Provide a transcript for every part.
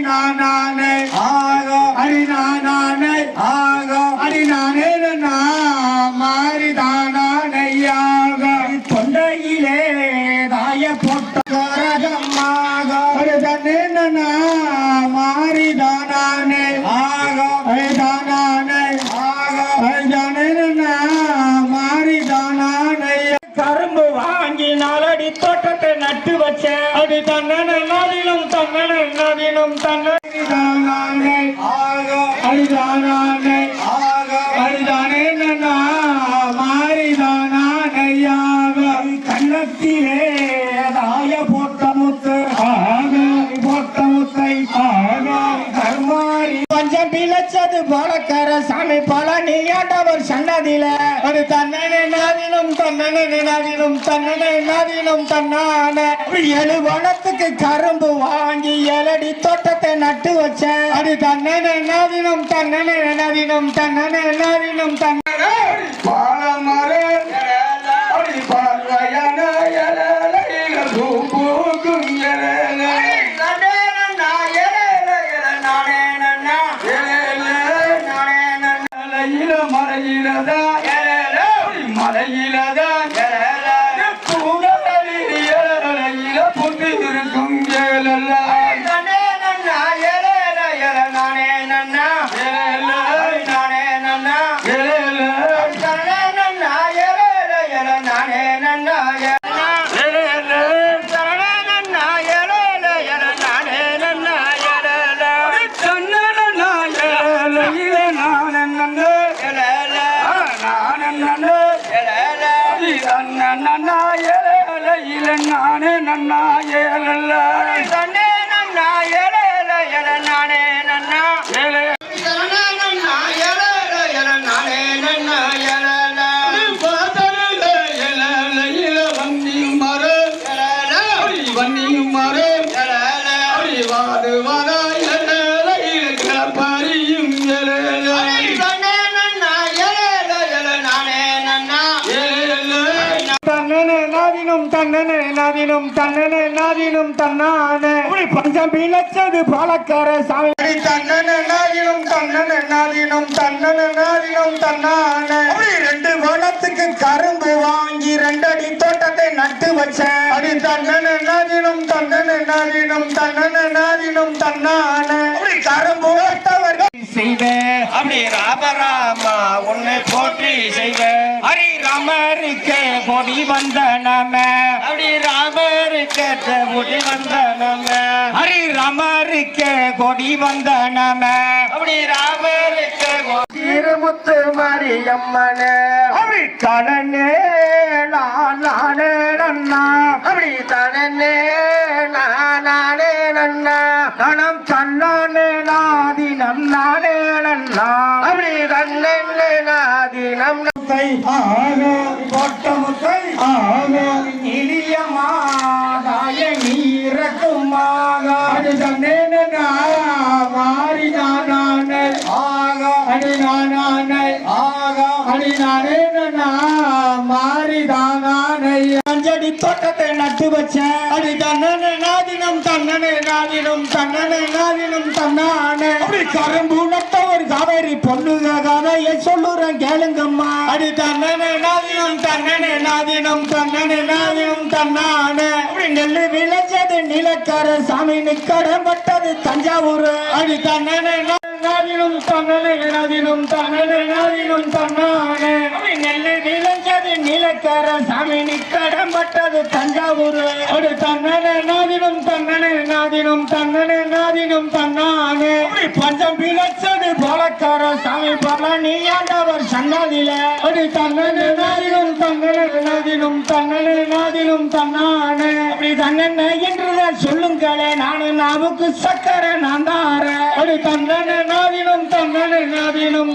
நானே ஆகோ அடி நானே ஆகோ அடி நானே மாறிதானையாக தொண்டையிலே தாய போட்ட கரகமாக தன்னே மாறிதானே ஆகோ அழிதானே ஆகோ அழிதானே மாறிதானே கரும்பு வாங்கி நாலடி தோட்டத்தை நட்டு வச்சேன் அடி தன்னனை நதிலும் தன்னனை நதிலும் தன்னே ஆகோ அழிதானே ஆகோ அழிதானே மாறிதானையாக கண்ணத்திலே தாய போட்ட முத்து ஆக போட்ட முத்தை ஆக கர்மாரி பஞ்சம் பிழைச்சது போலக்கர சாமி பழனி ஆண்டவர் சன்னதியில அது தன்னனை நாதிலும் தன்னனை நாதிலும் தன்னனை நாதிலும் தன்னான 7 வனத்துக்கு கரும்பு வாங்கி 7 அடி தோட்டத்தை நட்டு வச்சேன் அது தன்னனை நாதிலும் தன்னனை நாதிலும் தன்னனை நாதிலும் தன்னனை பாலமரே பார்வையான பூக்கும் மலையிலதா மலையிலதா பூனையில பொட்டு இருக்கும் நானே நன்னா ஏழல்ல தன்னே நன்னா ஏழல எல நானே நன்னா ஏழ நன்னா ஏழல எல நானே நன்னா ஏழல பாதல ஏழல இல வன்னி மரே ஏழல வன்னி மரே ஏழல வாடு வாடா ஏழல இல கபரியும் ஏழல தன்னே நன்னா ஏழல எல நானே நன்னா ஏழல தன்னே நாதினும் தன்னே நாதினும் தன்னே நாதினும் தன்னானே பஞ்சம் பிழைச்சது பாலக்கார சாமி தன்னே நாதினும் தன்னே நாதினும் தன்னே நாதினும் தன்னானே 2 வனத்துக்கு கரும்பு வாங்கி 2 அடி தோட்டத்தை நட்டு வச்சேன் அடி தன்னே நாதினும் தன்னே நாதினும் தன்னே நாதினும் தன்னானே கரும்பு வைத்தவர்கள் செய்வேன் அப்படி ராமராமா உன்னை போற்றி செய்வேன் ஹரி ராமருக்கு பொடி வந்த நம அப்படி ராமருக்கு பொடி வந்த நம ஹரி ராமருக்கு கொடி வந்த நம அப்படி ராமருக்கு திருமுத்து மாரியம்மனே அப்படி தனனே நானே நன்னா அப்படி தனனே நானே நன்னா தனம் தன்னானே நாதி நன்னானே நன்னா அப்படி தன்னே நாதி நம் ஆக போட்ட முத்தை ஆக இனியமாதாய நீரக்குமாக அது தன்னே மாறி நானே ஆக அடி நானே ஆக அடி நானே மாறிதானே 5 அடி தோட்டத்தை நட்டு வச்சேன் அடி தன்னனை நாதினம் தன்னனை நாதினம் தன்னனை நாதினம் தன்னானே அப்படி கரும்பு நட்ட ஒரு காவேரி பொண்ணுங்க கதையை சொல்லுறேன் கேளுங்கம்மா அடி தன்னனை நாதினம் தன்னனை நாதினம் தன்னனை நாதினம் தன்னானே அப்படி நெல்லு விளைச்சது நிலக்கார சாமி நிக்கடப்பட்டது தஞ்சாவூர் அடி தன்னனை நாதினம் தன்னனை நாதினம் தன்னனை நாதினம் தன்னானே அப்படி நெல்லு விளைச்சது நிலக்கார சாமி நிக்கடப்பட்டது தஞ்சாவூர் அடி தன்னனை நாதினம் தன்னனை நாதினம் தன்னனை நாதினம் தன்னானே அப்படி பஞ்சம் பிழைச்சது போலக்கார சாமி பழனி ஆண்டவர் சன்னதியில அடி தன்னனை நாதினம் தன்னனை நாதினம் தன்னனை நாதினம் தன்னானே அப்படி தன்னனை என்றுதான் சொல்லுங்களே நானு நாவுக்கு சக்கரை நான் தார அடி தன்னனை நாதினம் தன்னனை நாதினம்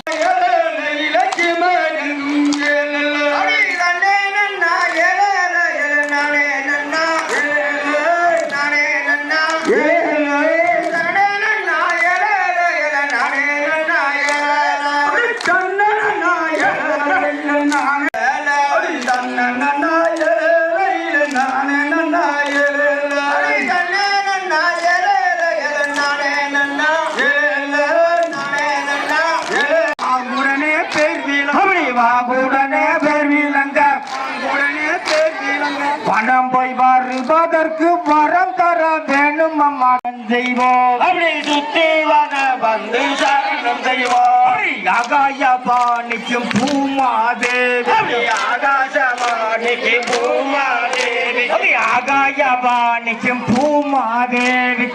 பாங்குடனே பேர் விளங்க பணம் போய் வருவதற்கு வரம் தர வேணும் அம்மா செய்வோம் அப்படி சுத்தி வர வந்து சரணம் செய்வோம் ஆகாயபாணிக்கும் பூமாதேவி ஆகாசவாணிக்கு பூமாதேவி ஆகாயபாணிக்கும் பூமாதேவி